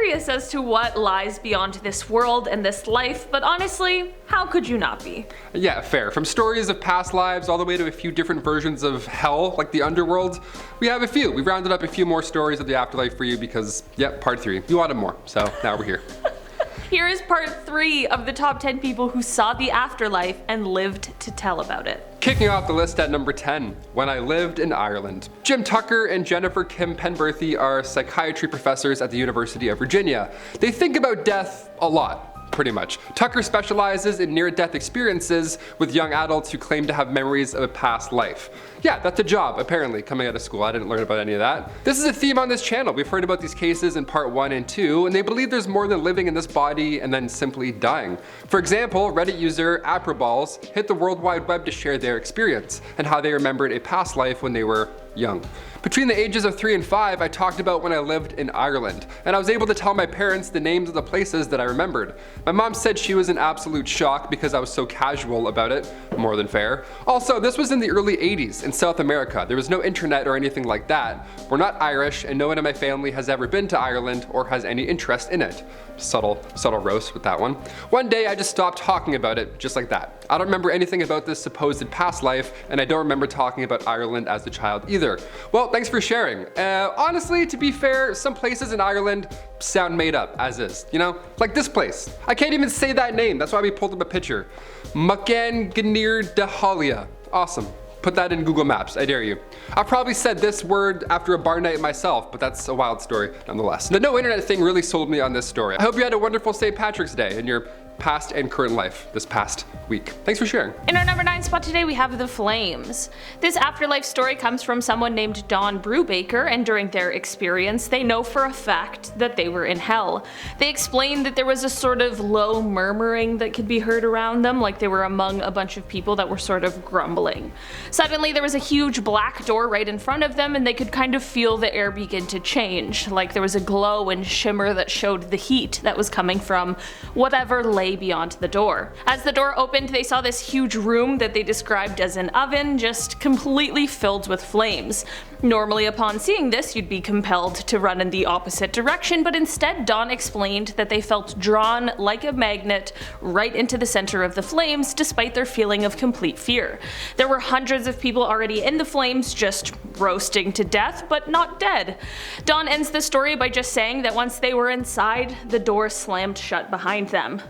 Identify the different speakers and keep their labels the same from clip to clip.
Speaker 1: curious as to what lies beyond this world and this life, but honestly, how could you not be?
Speaker 2: Yeah, fair. From stories of past lives all the way to a few different versions of hell, like the underworld, we have a few. We've rounded up a few more stories of the afterlife for you because, yep, part 3. You wanted more, so now we're here.
Speaker 1: Here is part 3 of the top 10 people who saw the afterlife and lived to tell about it.
Speaker 2: Kicking off the list at number 10, When I Lived in Ireland. Jim Tucker and Jennifer Kim Penberthy are psychiatry professors at the University of Virginia. They think about death a lot. Pretty much. Tucker specializes in near-death experiences with young adults who claim to have memories of a past life. Yeah, that's a job, apparently, coming out of school. I didn't learn about any of that. This is a theme on this channel. We've heard about these cases in part 1 and 2, and they believe there's more than living in this body and then simply dying. For example, Reddit user Aproballs hit the World Wide Web to share their experience and how they remembered a past life when they were young. Between the ages of 3 and 5, I talked about when I lived in Ireland, and I was able to tell my parents the names of the places that I remembered. My mom said she was in absolute shock because I was so casual about it. More than fair. Also, this was in the early 80s in South America. There was no internet or anything like that. We're not Irish, and no one in my family has ever been to Ireland or has any interest in it. Subtle roast with that one. One day I just stopped talking about it, just like that. I don't remember anything about this supposed past life, and I don't remember talking about Ireland as a child either. Well, thanks for sharing. Honestly, to be fair, some places in Ireland sound made up, as is, you know? Like this place. I can't even say that name, that's why we pulled up a picture. Muckanganir de Halia. Awesome. Put that in Google Maps, I dare you. I probably said this word after a bar night myself, but that's a wild story nonetheless. The no internet thing really sold me on this story. I hope you had a wonderful St. Patrick's Day in your past and current life this past week. Thanks for sharing.
Speaker 1: In our number 9 spot today we have The Flames. This afterlife story comes from someone named Dawn Brubaker, and during their experience they know for a fact that they were in hell. They explained that there was a sort of low murmuring that could be heard around them, like they were among a bunch of people that were sort of grumbling. Suddenly there was a huge black door right in front of them, and they could kind of feel the air begin to change, like there was a glow and shimmer that showed the heat that was coming from whatever lay beyond the door. As the door opened, they saw this huge room that they described as an oven, just completely filled with flames. Normally upon seeing this, you'd be compelled to run in the opposite direction, but instead Dawn explained that they felt drawn like a magnet right into the center of the flames despite their feeling of complete fear. There were hundreds of people already in the flames, just roasting to death, but not dead. Dawn ends the story by just saying that once they were inside, the door slammed shut behind them.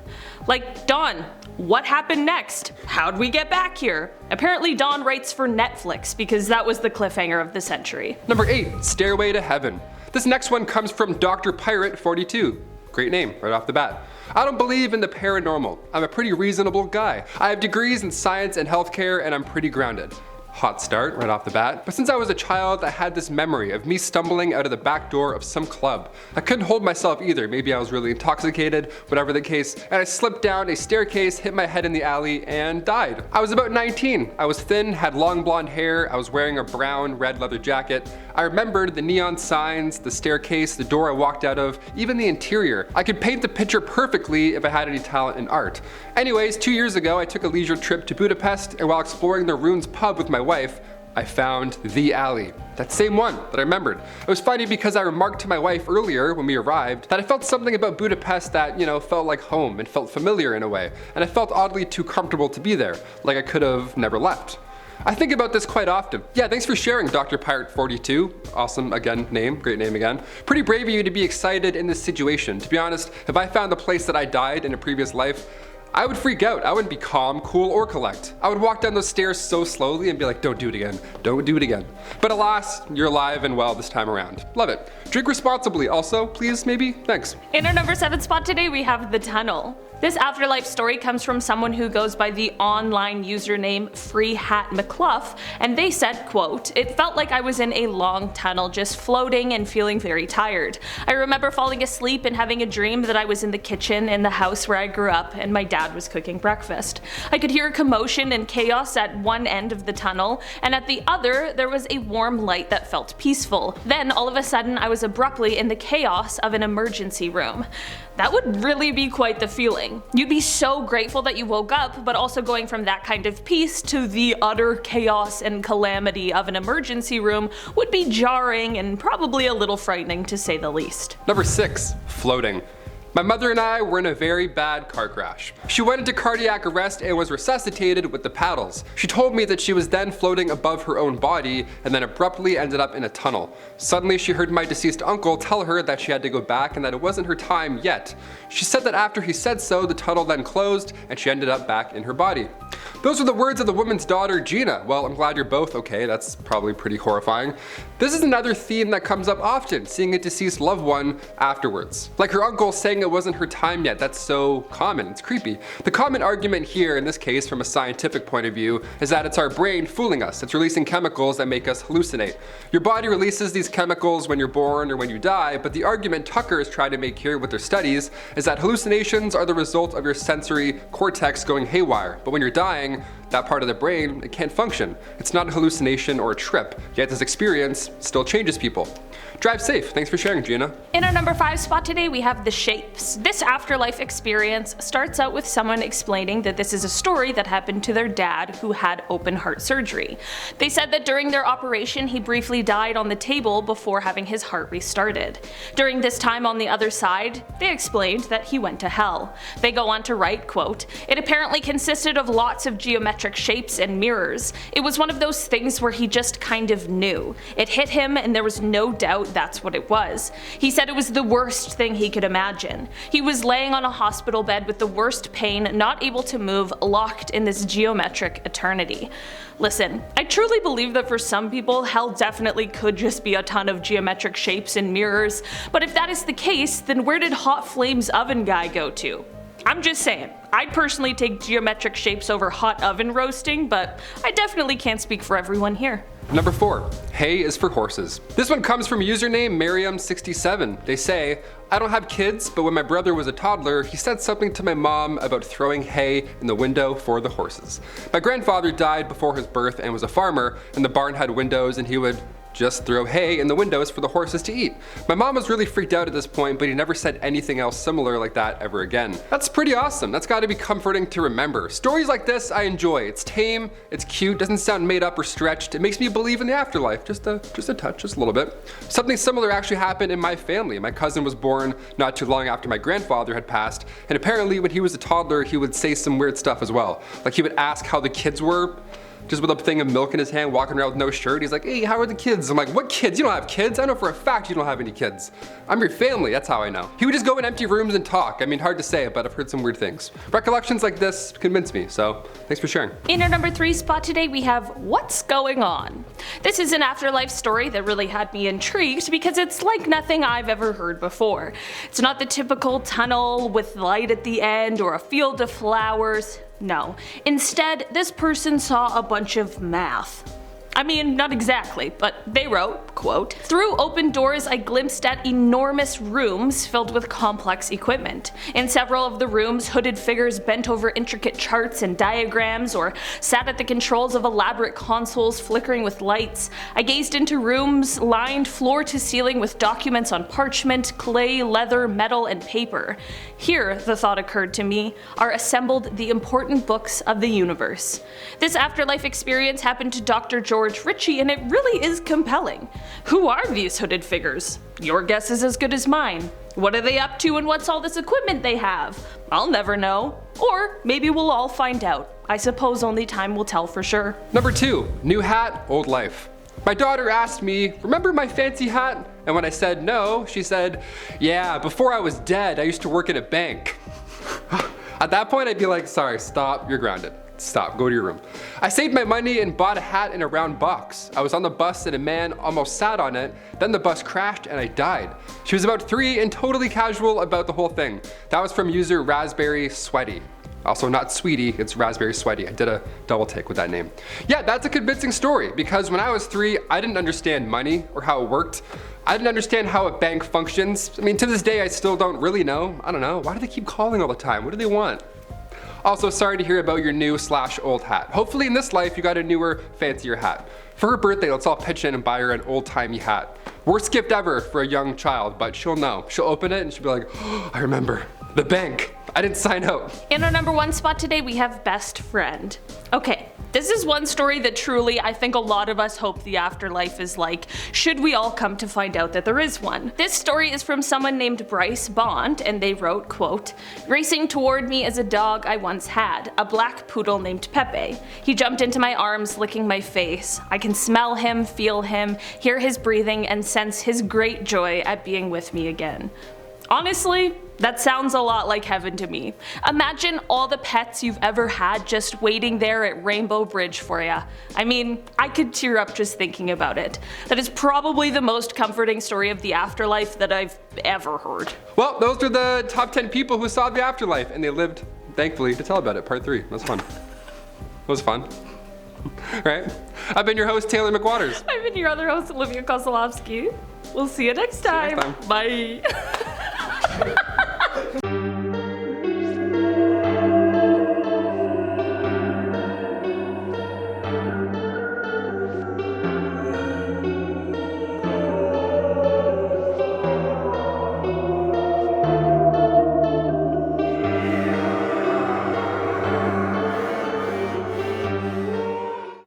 Speaker 1: Like, Dawn, what happened next? How'd we get back here? Apparently Dawn writes for Netflix because that was the cliffhanger of the century.
Speaker 2: Number 8, Stairway to Heaven. This next one comes from Dr. Pirate 42. Great name, right off the bat. I don't believe in the paranormal. I'm a pretty reasonable guy. I have degrees in science and healthcare, and I'm pretty grounded. Hot start right off the bat. But since I was a child, I had this memory of me stumbling out of the back door of some club. I couldn't hold myself either. Maybe I was really intoxicated, whatever the case, and I slipped down a staircase, hit my head in the alley, and died. I was about 19. I was thin, had long blonde hair, I was wearing a brown red leather jacket. I remembered the neon signs, the staircase, the door I walked out of, even the interior. I could paint the picture perfectly if I had any talent in art. Anyways, 2 years ago, I took a leisure trip to Budapest, and while exploring the Ruins pub with my wife, I found the alley. That same one that I remembered. It was funny because I remarked to my wife earlier when we arrived that I felt something about Budapest that, felt like home and felt familiar in a way, and I felt oddly too comfortable to be there, like I could have never left. I think about this quite often. Yeah, thanks for sharing, Dr. Pirate 42. Awesome, again, name, great name again. Pretty brave of you to be excited in this situation. To be honest, if I found the place that I died in a previous life, I would freak out. I wouldn't be calm, cool, or collect. I would walk down those stairs so slowly and be like, don't do it again, don't do it again. But alas, you're alive and well this time around. Love it. Drink responsibly also, please, maybe? Thanks.
Speaker 1: In our number 7 spot today, we have The Tunnel. This afterlife story comes from someone who goes by the online username FreeHatMcCluff, and they said, quote, "It felt like I was in a long tunnel just floating and feeling very tired. I remember falling asleep and having a dream that I was in the kitchen in the house where I grew up and my dad dad was cooking breakfast. I could hear commotion and chaos at one end of the tunnel, and at the other there was a warm light that felt peaceful. Then all of a sudden I was abruptly in the chaos of an emergency room. That would really be quite the feeling. You'd be so grateful that you woke up, but also going from that kind of peace to the utter chaos and calamity of an emergency room would be jarring and probably a little frightening to say the least.
Speaker 2: Number 6, floating. My mother and I were in a very bad car crash. She went into cardiac arrest and was resuscitated with the paddles. She told me that she was then floating above her own body and then abruptly ended up in a tunnel. Suddenly she heard my deceased uncle tell her that she had to go back and that it wasn't her time yet. She said that after he said so, the tunnel then closed and she ended up back in her body. Those were the words of the woman's daughter, Gina. Well, I'm glad you're both okay. That's probably pretty horrifying. This is another theme that comes up often, seeing a deceased loved one afterwards. Like her uncle saying it wasn't her time yet. That's so common. It's creepy. The common argument here, in this case from a scientific point of view, is that it's our brain fooling us. It's releasing chemicals that make us hallucinate. Your body releases these chemicals when you're born or when you die, but the argument Tucker is trying to make here with their studies is that hallucinations are the result of your sensory cortex going haywire. But when you're dying, that part of the brain, it can't function. It's not a hallucination or a trip, yet this experience still changes people. Drive safe. Thanks for sharing, Gina.
Speaker 1: In our number 5 spot today, we have the shapes. This afterlife experience starts out with someone explaining that this is a story that happened to their dad who had open heart surgery. They said that during their operation, he briefly died on the table before having his heart restarted. During this time on the other side, they explained that he went to hell. They go on to write, quote, "It apparently consisted of lots of geometric shapes and mirrors. It was one of those things where he just kind of knew. It hit him and there was no doubt that's what it was. He said it was the worst thing he could imagine. He was laying on a hospital bed with the worst pain, not able to move, locked in this geometric eternity." Listen, I truly believe that for some people, hell definitely could just be a ton of geometric shapes and mirrors, but if that is the case, then where did Hot Flames Oven Guy go to? I'm just saying, I'd personally take geometric shapes over hot oven roasting, but I definitely can't speak for everyone here.
Speaker 2: Number 4, hay is for horses. This one comes from username Miriam67. They say, "I don't have kids, but when my brother was a toddler, he said something to my mom about throwing hay in the window for the horses. My grandfather died before his birth and was a farmer, and the barn had windows and he would just throw hay in the windows for the horses to eat. My mom was really freaked out at this point, but he never said anything else similar like that ever again." That's pretty awesome. That's gotta be comforting to remember. Stories like this I enjoy. It's tame, it's cute, doesn't sound made up or stretched. It makes me believe in the afterlife, just a touch, just a little bit. Something similar actually happened in my family. My cousin was born not too long after my grandfather had passed, and apparently when he was a toddler, he would say some weird stuff as well. Like he would ask how the kids were, just with a thing of milk in his hand, walking around with no shirt. He's like, "Hey, how are the kids?" I'm like, "What kids? You don't have kids. I know for a fact you don't have any kids. I'm your family, that's how I know." He would just go in empty rooms and talk. I mean, hard to say, but I've heard some weird things. Recollections like this convince me, so thanks for sharing.
Speaker 1: In our number 3 spot today, we have What's Going On. This is an afterlife story that really had me intrigued because it's like nothing I've ever heard before. It's not the typical tunnel with light at the end or a field of flowers. No. Instead, this person saw a bunch of math. I mean, not exactly, but they wrote, quote, "Through open doors I glimpsed at enormous rooms filled with complex equipment. In several of the rooms, hooded figures bent over intricate charts and diagrams or sat at the controls of elaborate consoles flickering with lights. I gazed into rooms lined floor to ceiling with documents on parchment, clay, leather, metal, and paper. Here, the thought occurred to me, are assembled the important books of the universe." This afterlife experience happened to Dr. George Ritchie, and it really is compelling. Who are these hooded figures? Your guess is as good as mine. What are they up to and what's all this equipment they have? I'll never know. Or maybe we'll all find out. I suppose only time will tell for sure.
Speaker 2: Number 2, new hat, old life. My daughter asked me, "Remember my fancy hat?" And when I said no, she said, "Yeah, before I was dead, I used to work in a bank." At that point, I'd be like, "Sorry, stop, you're grounded. Stop, go to your room." I saved my money and bought a hat in a round box. I was on the bus and a man almost sat on it. Then the bus crashed and I died. She was about 3 and totally casual about the whole thing. That was from user Raspberry Sweaty. Also not Sweetie, it's Raspberry Sweaty. I did a double take with that name. Yeah, that's a convincing story because when I was 3, I didn't understand money or how it worked. I didn't understand how a bank functions. I mean, to this day, I still don't really know. I don't know. Why do they keep calling all the time? What do they want? Also, sorry to hear about your new/old hat. Hopefully in this life you got a newer, fancier hat. For her birthday, let's all pitch in and buy her an old-timey hat. Worst gift ever for a young child, but she'll know. She'll open it and she'll be like, oh, I remember. The bank. I didn't sign out.
Speaker 1: In our number 1 spot today, we have Best Friend. Okay, this is one story that truly I think a lot of us hope the afterlife is like, should we all come to find out that there is one. This story is from someone named Bryce Bond, and they wrote, quote, "Racing toward me is a dog I once had, a black poodle named Pepe. He jumped into my arms, licking my face. I can smell him, feel him, hear his breathing, and sense his great joy at being with me again." Honestly, that sounds a lot like heaven to me. Imagine all the pets you've ever had just waiting there at Rainbow Bridge for ya. I mean, I could tear up just thinking about it. That is probably the most comforting story of the afterlife that I've ever heard.
Speaker 2: Well, those are the top 10 people who saw the afterlife, and they lived, thankfully, to tell about it. Part 3. That's fun. It was fun. Right? I've been your host, Taylor McWaters.
Speaker 1: I've been your other host, Olivia Kozlowski. We'll see you next time.
Speaker 2: Bye.